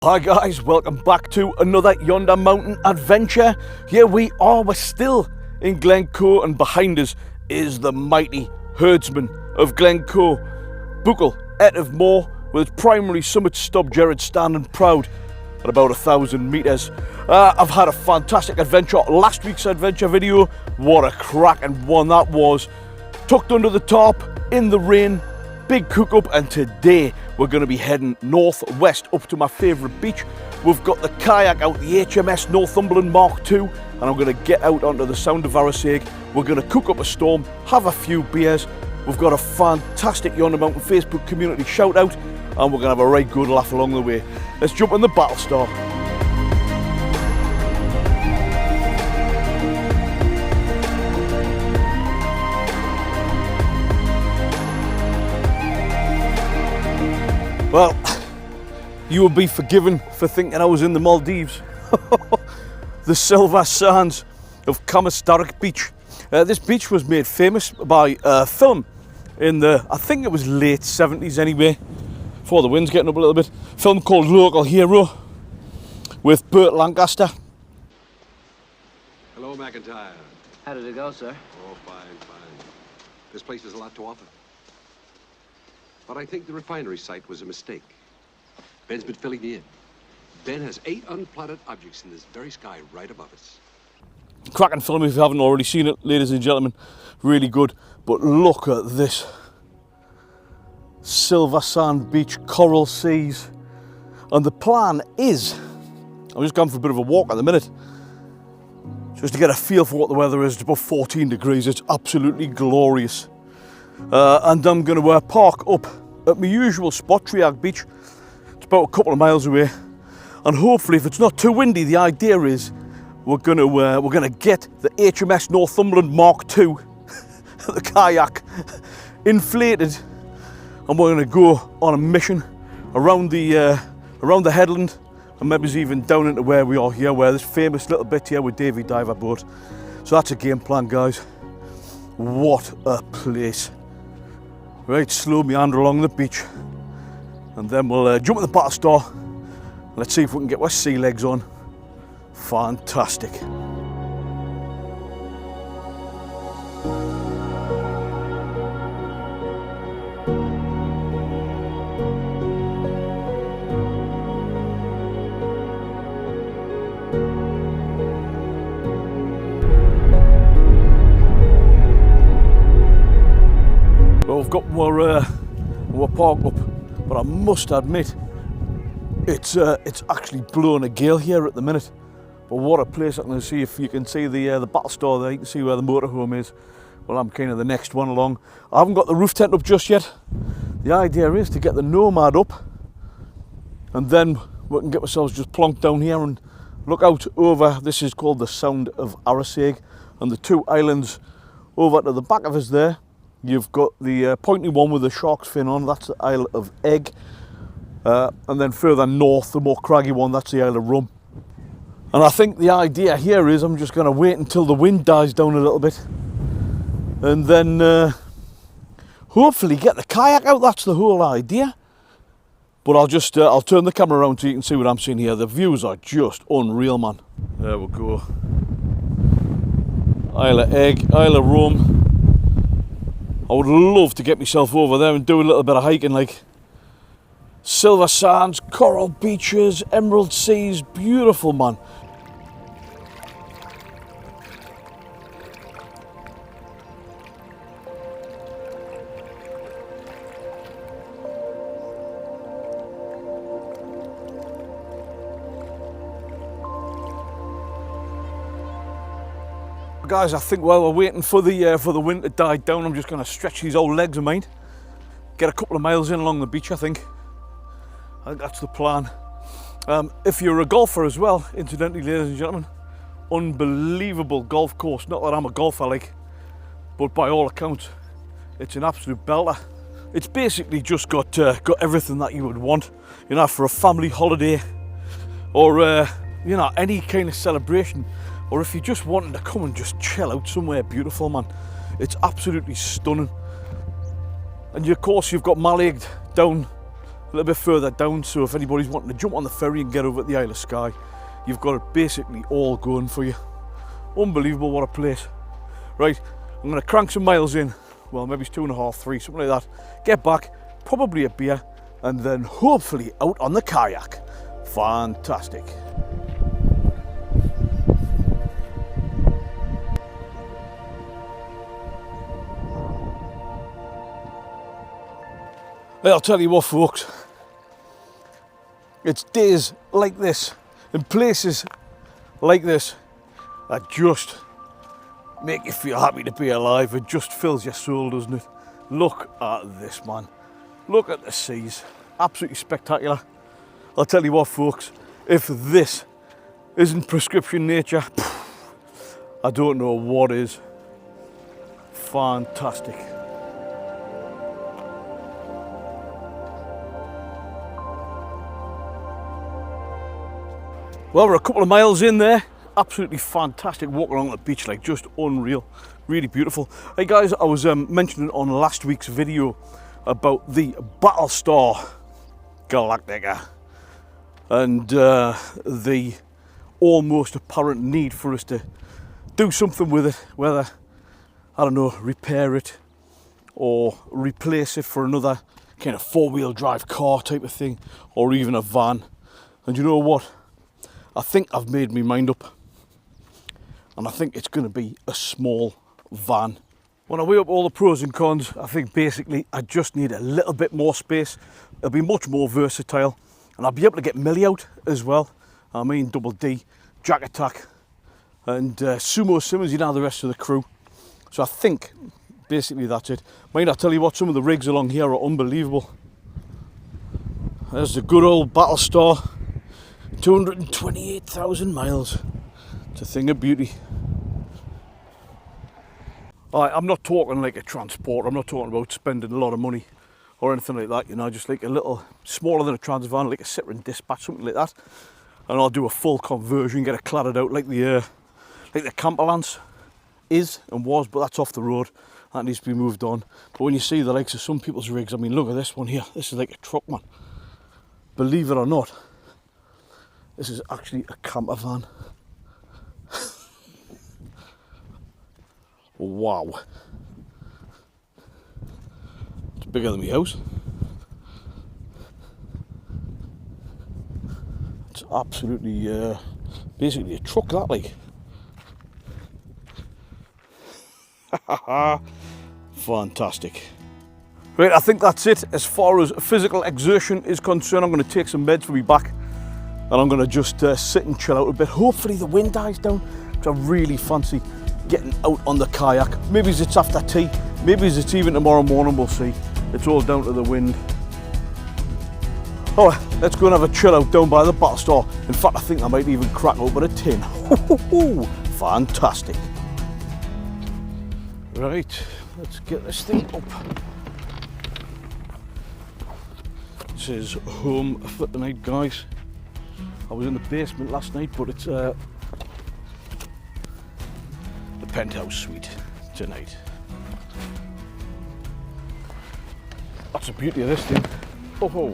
Hi guys, welcome back to another Yonder Mountain Adventure. Here we are, we're still in Glencoe, and behind us is the mighty herdsman of Glencoe, Buckle of Moor, with its primary summit stub Jared standing proud at about 1,000 metres. I've had a fantastic adventure. Last week's adventure video, what a cracking one that was. Tucked under the tarp, in the rain, big cook up, and today we're going to be heading northwest up to my favourite beach. We've got the kayak out, the HMS Northumberland Mark II, and I'm going to get out onto the Sound of Arisaig. We're going to cook up a storm, have a few beers. We've got a fantastic Yonder Mountain Facebook community shout out, and we're going to have a right good laugh along the way. Let's jump in the Battlestar. Well, you will be forgiven for thinking I was in the Maldives. The silver sands of Kamastarak Beach. This beach was made famous by a film in the, I think it was late 70s anyway, before the wind's getting up a little bit. A film called Local Hero with Burt Lancaster. Hello, McIntyre. How did it go, sir? Oh, fine, fine. This place has a lot to offer. But I think the refinery site was a mistake. Ben's been filling me in. Ben has 8 unplanted objects in this very sky right above us. Cracking film if you haven't already seen it, ladies and gentlemen. Really good. But look at this. Silver sand beach, coral seas. And the plan is, I'm just going for a bit of a walk at the minute, just to get a feel for what the weather is. It's about 14 degrees. It's absolutely glorious. And I'm going to park up at my usual spot, Triag Beach. It's about a couple of miles away, and hopefully, if it's not too windy, the idea is we're going to get the HMS Northumberland Mark II, the kayak, inflated, and we're going to go on a mission around the headland, and maybe even down into where we are here, where this famous little bit here with Davy Diver boat. So that's a game plan, guys. What a place. Right, slow meander along the beach, and then we'll jump in the Battlestar. Let's see if we can get our sea legs on. Fantastic. Well, we've got more park up, but I must admit, it's actually blowing a gale here at the minute. But what a place! I'm going to see if you can see the Battlestar there. You can see where the motorhome is. Well, I'm kind of the next one along. I haven't got the roof tent up just yet. The idea is to get the Nomad up, and then we can get ourselves just plonked down here and look out over. This is called the Sound of Arisaig, and the 2 islands over to the back of us there. You've got the pointy one with the shark's fin on, that's the Isle of Egg. And then further north, the more craggy one, that's the Isle of Rum. And I think the idea here is I'm just going to wait until the wind dies down a little bit, and then hopefully get the kayak out. That's the whole idea. But I'll turn the camera around so you can see what I'm seeing here. The views are just unreal, man. There we go. Isle of Egg, Isle of Rum. I would love to get myself over there and do a little bit of hiking, like silver sands, coral beaches, emerald seas, beautiful, man. Guys, I think while we're waiting for the wind to die down, I'm just going to stretch these old legs of mine, get a couple of miles in along the beach. I think that's the plan. If you're a golfer as well, incidentally, ladies and gentlemen, unbelievable golf course. Not that I'm a golfer, like, but by all accounts, it's an absolute belter. It's basically just got everything that you would want, you know, for a family holiday, or you know, any kind of celebration. Or if you're just wanting to come and just chill out somewhere beautiful, man. It's absolutely stunning. And of course you've got Mallaig down little bit further down, so if anybody's wanting to jump on the ferry and get over to the Isle of Skye, you've got it basically all going for you. Unbelievable, what a place. Right, I'm going to crank some miles in, well maybe it's 2.5, 3, something like that, get back, probably a beer, and then hopefully out on the kayak. Fantastic. Well, I'll tell you what folks, it's days like this, in places like this, that just make you feel happy to be alive. It just fills your soul, doesn't it? Look at this, man. Look at the seas. Absolutely spectacular. I'll tell you what folks, if this isn't prescription nature, I don't know what is. Fantastic. Well, we're a couple of miles in there. Absolutely fantastic walk along the beach, like just unreal, really beautiful. Hey guys, I was mentioning on last week's video about the Battlestar Galactica and the almost apparent need for us to do something with it, whether, I don't know, repair it or replace it for another kind of four-wheel drive car type of thing, or even a van. And you know what? I think I've made my mind up, and I think it's going to be a small van. When I weigh up all the pros and cons, I think basically I just need a little bit more space. It'll be much more versatile, and I'll be able to get Millie out as well. I mean Double D, Jack Attack, and Sumo Simmons, you know, the rest of the crew. So I think basically that's it. Mind, I tell you what, some of the rigs along here are unbelievable. There's the good old Battlestar. 228,000 miles. It's a thing of beauty. I'm not talking like a transport. I'm not talking about spending a lot of money or anything like that, you know, just like a little smaller than a trans van, like a Citroen Dispatch, something like that. And I'll do a full conversion, get it cladded out like the Camperlance is and was, but that's off the road. That needs to be moved on. But when you see the likes of some people's rigs, I mean, look at this one here. This is like a truck, man. Believe it or not, this is actually a camper van. Wow. It's bigger than my house. It's absolutely, basically a truck, that like. Fantastic. Right, I think that's it. As far as physical exertion is concerned, I'm going to take some meds for me back. And I'm going to just sit and chill out a bit. Hopefully the wind dies down, because I really fancy getting out on the kayak. Maybe it's after tea, maybe it's even tomorrow morning, we'll see. It's all down to the wind. Alright, let's go and have a chill out down by the Battlestar. In fact, I think I might even crack open a tin. Fantastic. Right, let's get this thing up. This is home for the night, guys. I was in the basement last night, but it's the penthouse suite tonight. That's the beauty of this thing. Oh,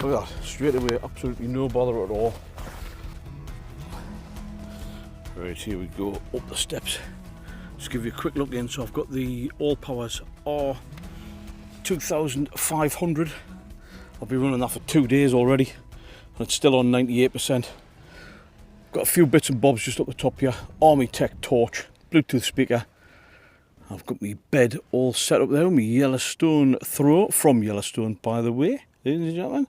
look at that, straight away, absolutely no bother at all. Right, here we go, up the steps. Just give you a quick look in. So I've got the ALLPOWERS R2500. I've been running that for 2 days already. And it's still on 98%. Got a few bits and bobs just up the top here. Army Tech torch, Bluetooth speaker. I've got my bed all set up there. My Yellowstone throw, from Yellowstone by the way, ladies and gentlemen.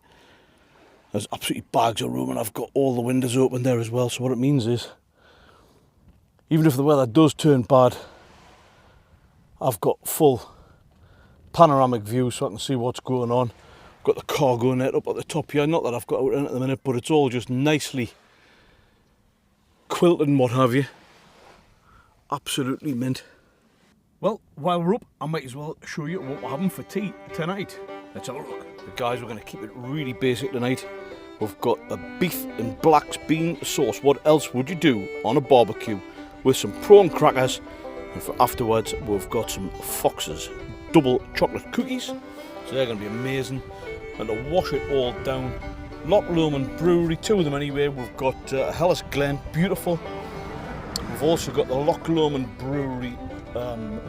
There's absolutely bags of room, and I've got all the windows open there as well. So what it means is, even if the weather does turn bad, I've got full panoramic view so I can see what's going on. Got the cargo net up at the top here, not that I've got out in at the minute, but it's all just nicely quilted and what have you. Absolutely mint. Well, while we're up, I might as well show you what we're having for tea tonight. Let's have a look. But guys, we're going to keep it really basic tonight. We've got a beef and black bean sauce. What else would you do on a barbecue? With some prawn crackers, and for afterwards we've got some Fox's double chocolate cookies. So they're going to be amazing. and to wash it all down. Loch Lomond Brewery, 2 of them anyway. We've got Hellas Glen, beautiful. We've also got the Loch Lomond Brewery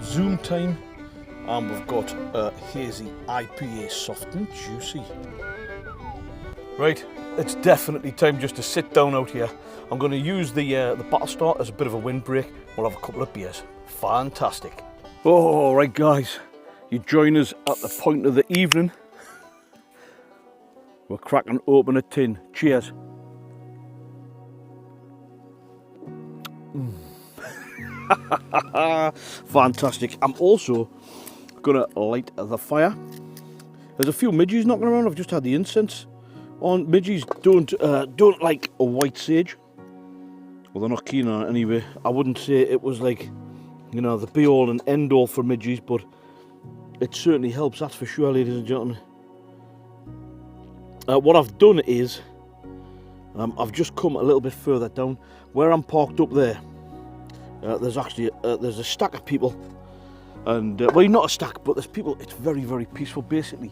Zoom Time, and we've got Hazy IPA, soft and juicy. Right, it's definitely time just to sit down out here. I'm going to use the Battle Star as a bit of a windbreak. We'll have a couple of beers. Fantastic. Oh, right guys, you join us at the point of the evening. We're cracking open a tin. Cheers. Fantastic. I'm also gonna light the fire. There's a few midges knocking around. I've just had the incense on. Midges don't like a white sage. Well, they're not keen on it anyway. I wouldn't say it was like, you know, the be all and end all for midges, but it certainly helps, that's for sure, ladies and gentlemen. What I've done is I've just come a little bit further down where I'm parked up there. There's actually there's a stack of people, and well, not a stack, but there's people. It's very, very peaceful. Basically,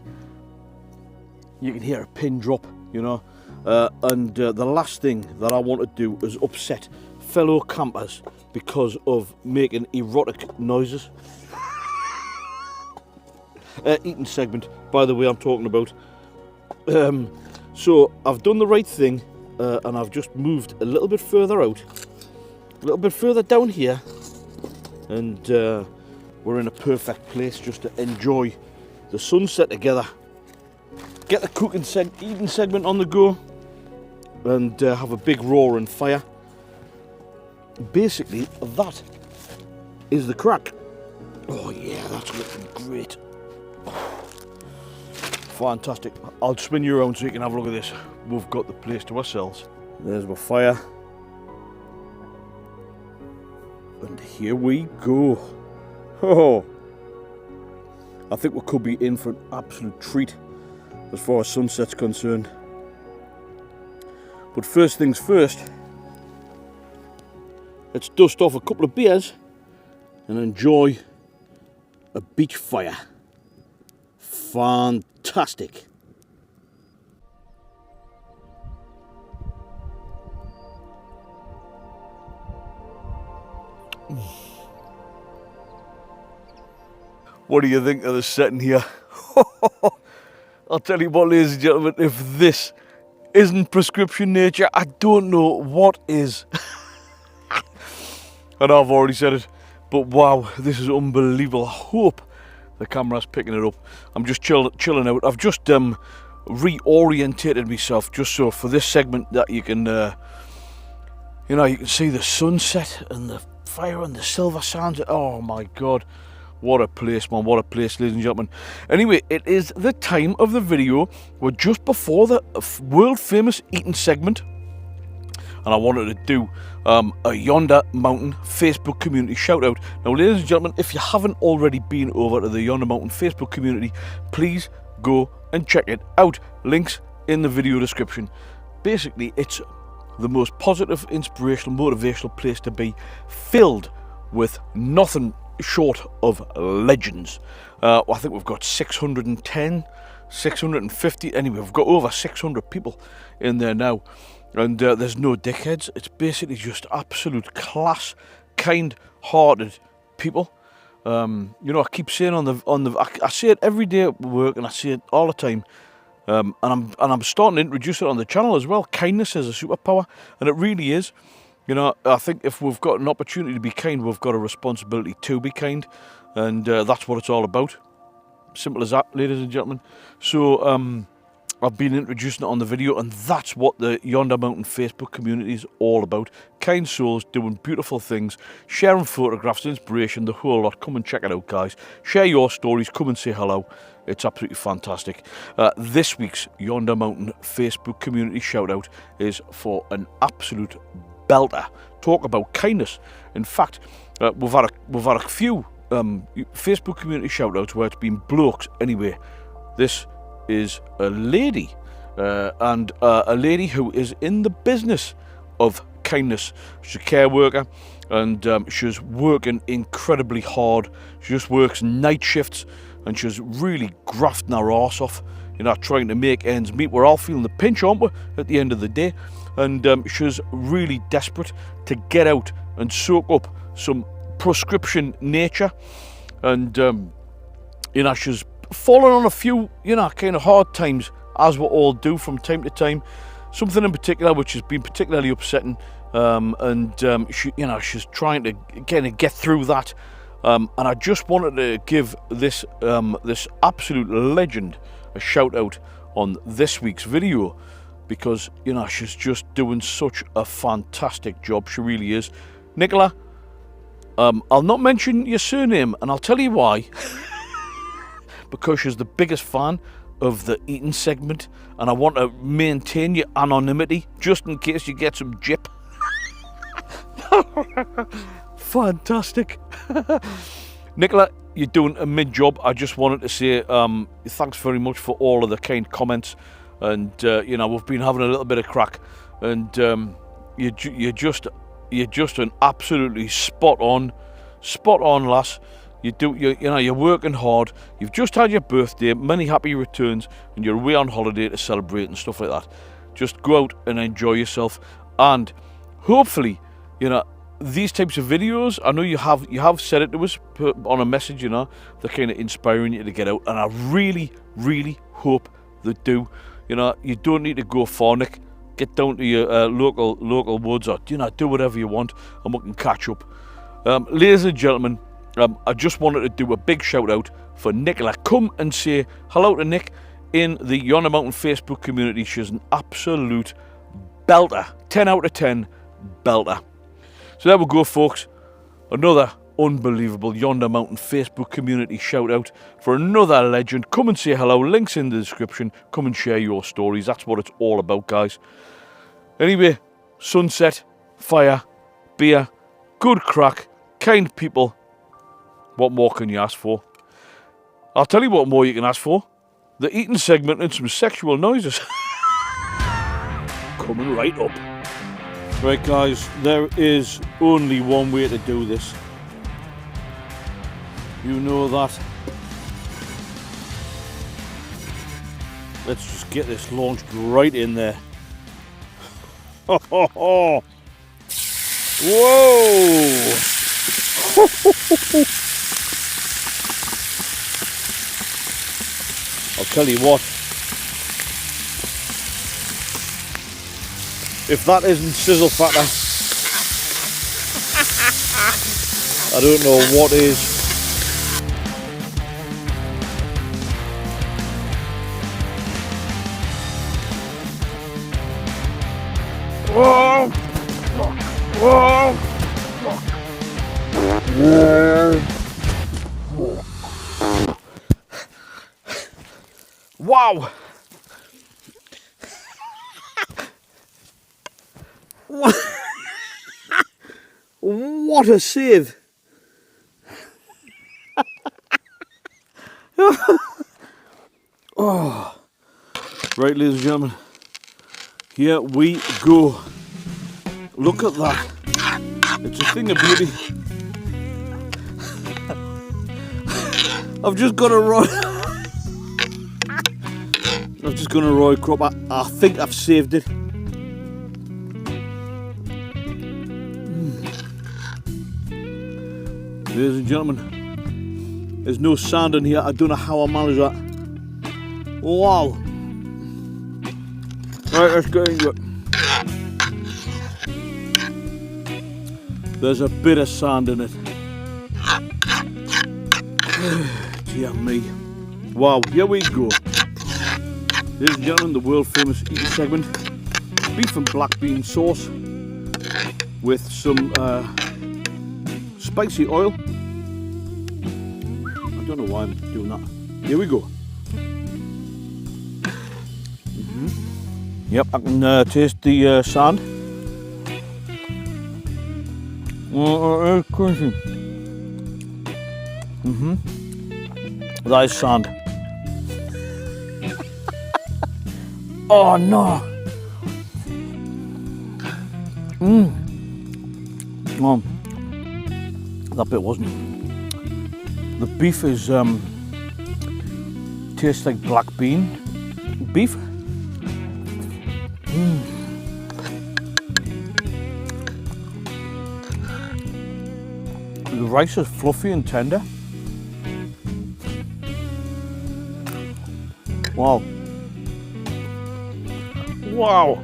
you can hear a pin drop, you know. And the last thing that I want to do is upset fellow campers because of making erotic noises. Eating segment, by the way, I'm talking about. So I've done the right thing, and I've just moved a little bit further out, a little bit further down here, and we're in a perfect place just to enjoy the sunset together, get the eating segment on the go, and have a big roaring fire. Basically, that is the crack. Oh yeah, that's looking great. Fantastic. I'll spin you around so you can have a look at this. We've got the place to ourselves. There's my fire. And here we go. Oh, I think we could be in for an absolute treat as far as sunset's concerned. But first things first, let's dust off a couple of beers and enjoy a beach fire. Fantastic. What do you think of the setting here? I'll tell you what, ladies and gentlemen, if this isn't prescription nature, I don't know what is. And I've already said it, but wow, this is unbelievable. I hope the camera's picking it up. I'm just chilling out. I've just reorientated myself just so for this segment that you can, you know, you can see the sunset and the fire and the silver sands. Oh my God. What a place, man. What a place, ladies and gentlemen. Anyway, it is the time of the video. We're just before the world famous eating segment. And I wanted to do a Yonder Mountain Facebook community shout out. Now, ladies and gentlemen, if you haven't already been over to the Yonder Mountain Facebook community, please go and check it out. Links in the video description. Basically, it's the most positive, inspirational, motivational place to be, filled with nothing short of legends. I think we've got 610, 650, anyway, we've got over 600 people in there now, and there's no dickheads. It's basically just absolute class, kind-hearted people. You know, I keep saying I say it every day at work, and I say it all the time, and I'm starting to introduce it on the channel as well. Kindness is a superpower, and it really is. You know, I think if we've got an opportunity to be kind, we've got a responsibility to be kind, and that's what it's all about. Simple as that, ladies and gentlemen. So I've been introducing it on the video, and that's what the Yonder Mountain Facebook community is all about. Kind souls doing beautiful things, sharing photographs, inspiration, the whole lot. Come and check it out, guys. Share your stories, come and say hello. It's absolutely fantastic. This week's Yonder Mountain Facebook community shout out is for an absolute belter. Talk about kindness. In fact, we've had a few Facebook community shout outs where it's been blokes. Anyway, this is a lady, and a lady who is in the business of kindness. She's a care worker, and she's working incredibly hard. She just works night shifts, and she's really grafting her arse off you know, trying to make ends meet. We're all feeling the pinch, aren't we, at the end of the day? And she's really desperate to get out and soak up some prescription nature. And, you know, she's fallen on a few, you know, kind of hard times, as we all do from time to time. Something in particular which has been particularly upsetting, she, you know, she's trying to kind of get through that. And I just wanted to give this this absolute legend a shout out on this week's video, because, you know, she's just doing such a fantastic job. She really is. Nicola, I'll not mention your surname, and I'll tell you why. Because she's the biggest fan of the eating segment, and I want to maintain your anonymity just in case you get some jip. Fantastic. Nicola, you're doing a mid-job. I just wanted to say thanks very much for all of the kind comments, and you know, we've been having a little bit of crack, and you're just an absolutely spot on lass. You know, you're working hard. You've just had your birthday, many happy returns, and you're away on holiday to celebrate and stuff like that. Just go out and enjoy yourself, and hopefully, you know, these types of videos, I know you have said it to us on a message, you know, they're kind of inspiring you to get out, and I really, really hope they do. You know, you don't need to go far, Nick. Get down to your local woods, or, you know, do whatever you want, and we can catch up. Ladies and gentlemen, I just wanted to do a big shout out for Nicola. Come and say hello to Nick in the Yonder Mountain Facebook community. She's an absolute belter. 10 out of 10 belter. So there we go, folks. Another unbelievable Yonder Mountain Facebook community shout out for another legend. Come and say hello. Links in the description. Come and share your stories. That's what it's all about, guys. Anyway, sunset, fire, beer, good crack, kind people. What more can you ask for? I'll tell you what more you can ask for. The eating segment and some sexual noises. Coming right up. Right, guys, there is only one way to do this. You know that. Let's just get this launched right in there. Whoa! I'll tell you what, if that isn't sizzle factor, I don't know what is. Whoa! Whoa! Wow! What a save! Oh. Right, ladies and gentlemen, here we go. Look at that. It's a thing of beauty. I've just got a raw crop. I think I've saved it. Ladies and gentlemen, there's no sand in here. I don't know how I managed that. Wow. Right, let's get into it. There's a bit of sand in it. Dear me. Wow, here we go. Ladies and gentlemen, the world famous eating segment. Beef and black bean sauce with some spicy oil. I don't know why I'm doing that. Here we go. Yep, I can taste the sand. Oh, it's crunchy. That is sand. Oh no. Oh, that bit wasn't. The beef is tastes like black bean. beef. The rice is fluffy and tender. Wow. Wow.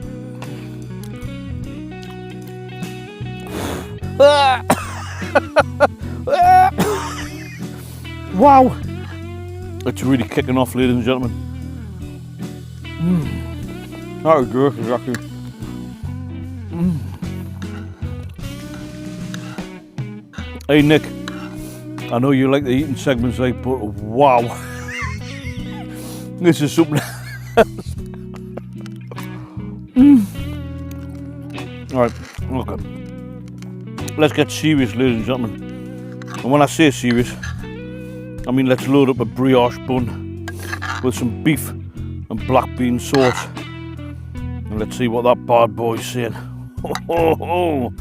Wow. It's really kicking off, ladies and gentlemen. That was delicious, actually. Hey Nick, I know you like the eating segments, like, but wow. This is something else. Alright, okay. Let's get serious, ladies and gentlemen. And when I say serious, I mean let's load up a brioche bun with some beef and black bean sauce. And let's see what that bad boy's saying. Ho, ho, ho.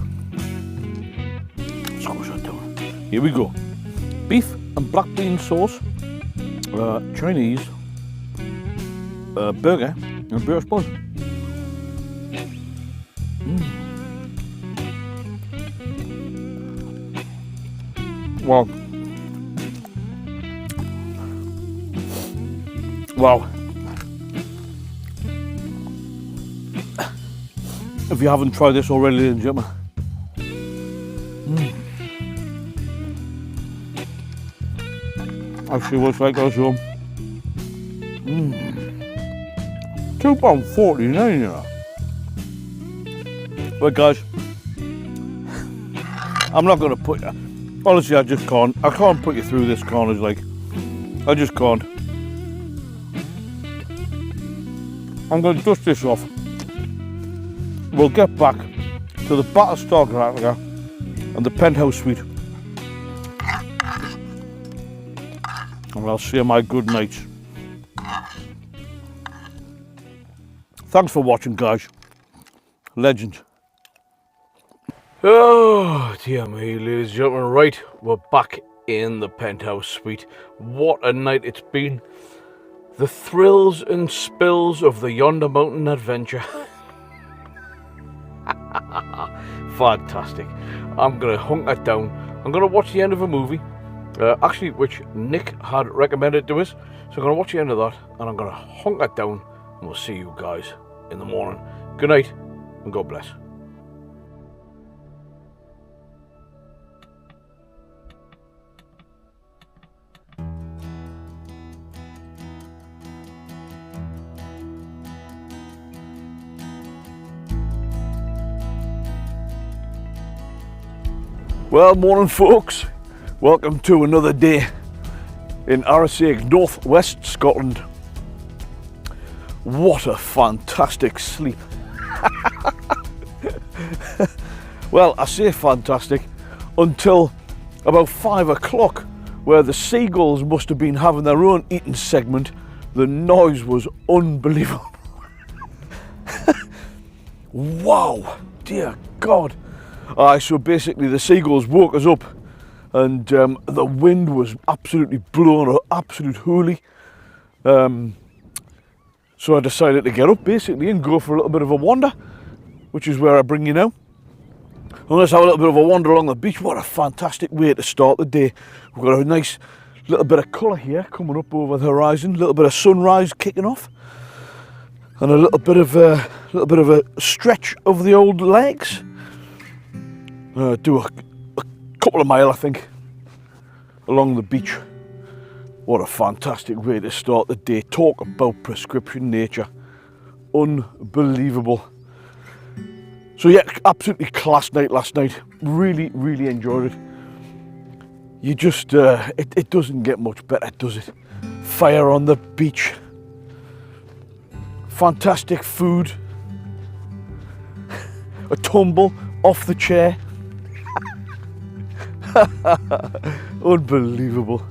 Squash that down. Here we go. Beef and black bean sauce, Chinese burger and brioche bun. Wow. Wow. If you haven't tried this already, ladies and gentlemen, I'll see what it's like at home. £2.49, you know. But guys, I'm not going to put you, honestly I just can't. I can't put you through this carnage, like, I just can't. I'm going to dust this off. We'll get back to the Battlestar Galactica and the penthouse suite. And I'll say my good nights. Thanks for watching, guys. Legends. Oh dear me, ladies and gentlemen, right, we're back in the penthouse suite. What a night it's been. The thrills and spills of the Yonder Mountain Adventure. Fantastic. I'm going to hunk that down. I'm going to watch the end of a movie, actually, which Nick had recommended to us. So I'm going to watch the end of that, and I'm going to hunk that down, and we'll see you guys in the morning. Good night, and God bless. Well, morning folks, welcome to another day in Arisaig, northwest Scotland. What a fantastic sleep. Well, I say fantastic until about 5 o'clock, where the seagulls must have been having their own eating segment. The noise was unbelievable. Wow, dear God. So basically the seagulls woke us up, and the wind was absolutely blowing an absolute hoolie. So I decided to get up basically and go for a little bit of a wander, which is where I bring you now. And let's have a little bit of a wander along the beach. What a fantastic way to start the day. We've got a nice little bit of colour here coming up over the horizon, a little bit of sunrise kicking off, and a little bit of a stretch of the old legs. Do a couple of miles, I think, along the beach. What a fantastic way to start the day. Talk about prescription nature. Unbelievable. So yeah, absolutely class night last night. Really, really enjoyed it. You just, it doesn't get much better, does it? Fire on the beach. Fantastic food. A tumble off the chair. Unbelievable.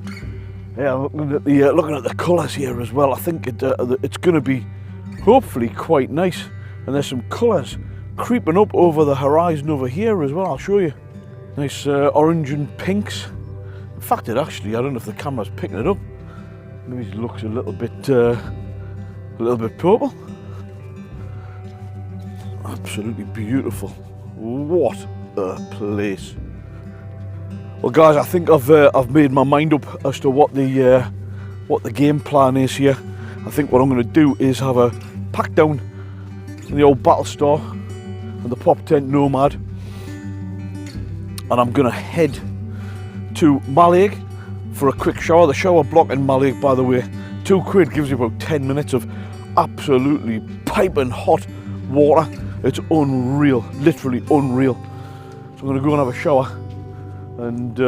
Yeah, looking at the colours here as well. I think it's going to be hopefully quite nice. And there's some colours creeping up over the horizon over here as well. I'll show you. Nice orange and pinks. In fact, I don't know if the camera's picking it up. Maybe it looks a little bit A little bit purple. Absolutely beautiful. What a place. Well guys, I think I've made my mind up as to what the game plan is here. I think what I'm going to do is have a pack down in the old Battlestar and the POPTENT Nomad, and I'm going to head to Mallaig for a quick shower. The shower block in Mallaig, by the way, £2 gives you about 10 minutes of absolutely piping hot water. It's unreal, literally unreal. So I'm going to go and have a shower, and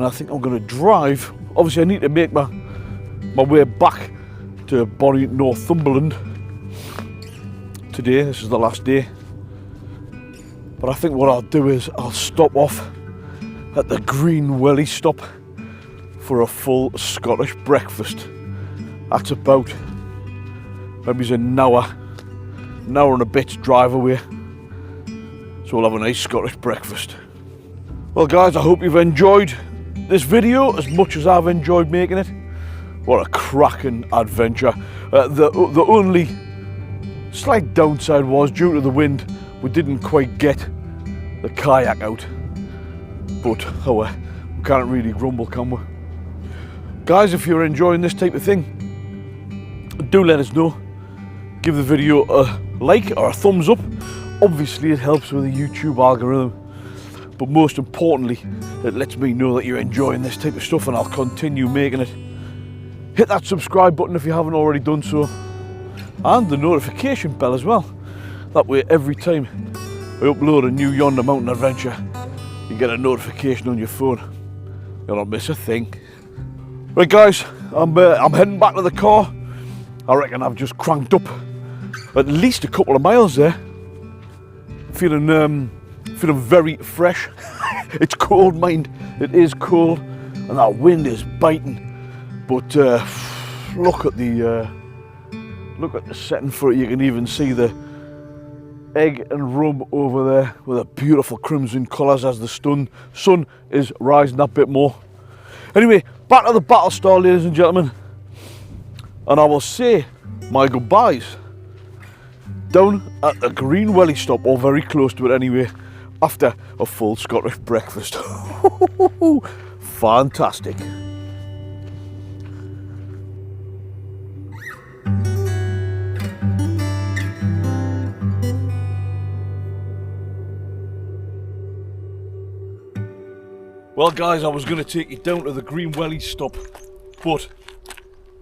I think I'm going to drive. Obviously I need to make my way back to Bonnie, Northumberland today. This is the last day, but I think what I'll do is I'll stop off at the Green Welly stop for a full Scottish breakfast. That's about maybe an hour and a bit's drive away, so we'll have a nice Scottish breakfast. Well guys, I hope you've enjoyed this video as much as I've enjoyed making it. What a cracking adventure. The only slight downside was, due to the wind, we didn't quite get the kayak out. But oh well, we can't really grumble, can we? Guys, if you're enjoying this type of thing, do let us know. Give the video a like or a thumbs up. Obviously it helps with the YouTube algorithm, but most importantly it lets me know that you're enjoying this type of stuff, and I'll continue making it. Hit that subscribe button if you haven't already done so, and the notification bell as well. That way every time we upload a new Yonder Mountain Adventure, you get a notification on your phone. You'll not miss a thing. Right guys, I'm heading back to the car. I reckon I've just cranked up at least a couple of miles there. Feeling very fresh. It's cold, mind. It is cold, and that wind is biting. But look at the setting for it. You can even see the egg and rum over there with a beautiful crimson colours as the sun is rising that bit more. Anyway, back to the Battlestar, ladies and gentlemen, and I will say my goodbyes down at the Green Welly stop, or very close to it anyway, after a full Scottish breakfast. Fantastic. Well guys, I was going to take you down to the Green Welly stop, but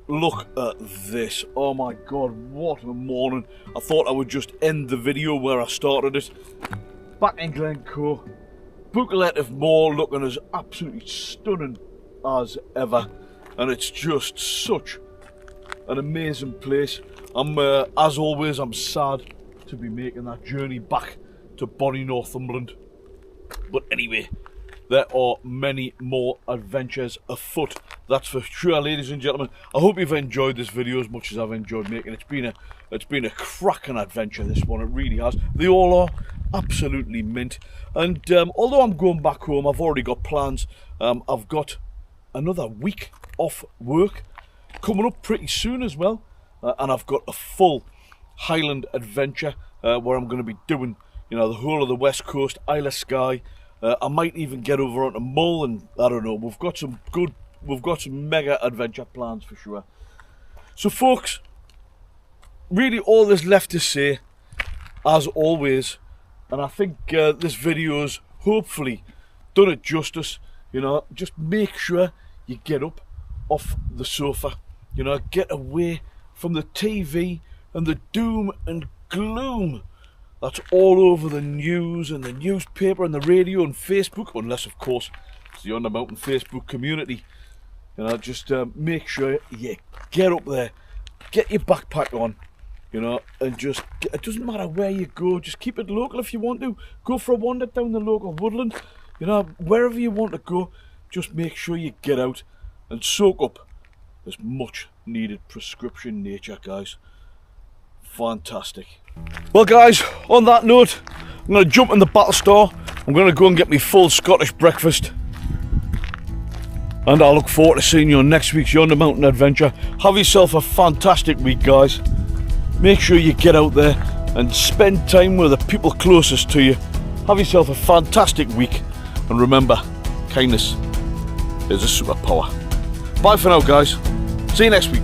look at this. Oh my god, what a morning. I thought I would just end the video where I started it. Back in Glencoe, Buccleuch of Moor, looking as absolutely stunning as ever, and it's just such an amazing place. As always, I'm sad to be making that journey back to Bonnie, Northumberland, but anyway, there are many more adventures afoot, that's for sure, ladies and gentlemen. I hope you've enjoyed this video as much as I've enjoyed making it. It's been a cracking adventure, this one, it really has. They all are absolutely mint. And although I'm going back home, I've already got plans. I've got another week off work coming up pretty soon as well, and I've got a full Highland adventure where I'm going to be doing, you know, the whole of the West Coast, Isle of Skye. I might even get over onto Mull, and I don't know. We've got some mega adventure plans for sure. So, folks, really all there's left to say, as always, and I think this video's hopefully done it justice. You know, just make sure you get up off the sofa. You know, get away from the TV and the doom and gloom that's all over the news and the newspaper and the radio and Facebook, unless of course it's the Yonder Mountain Facebook community. You know, just make sure you get up there, get your backpack on, you know, and just it doesn't matter where you go, just keep it local if you want to. Go for a wander down the local woodland, you know, wherever you want to go, just make sure you get out and soak up this much needed prescription nature, guys. Fantastic. Well guys, on that note, I'm going to jump in the Battlestar. I'm going to go and get my full Scottish breakfast. and I look forward to seeing you on next week's Yonder Mountain Adventure. Have yourself a fantastic week, guys. Make sure you get out there and spend time with the people closest to you. Have yourself a fantastic week, and remember, kindness is a superpower. Bye for now, guys. See you next week.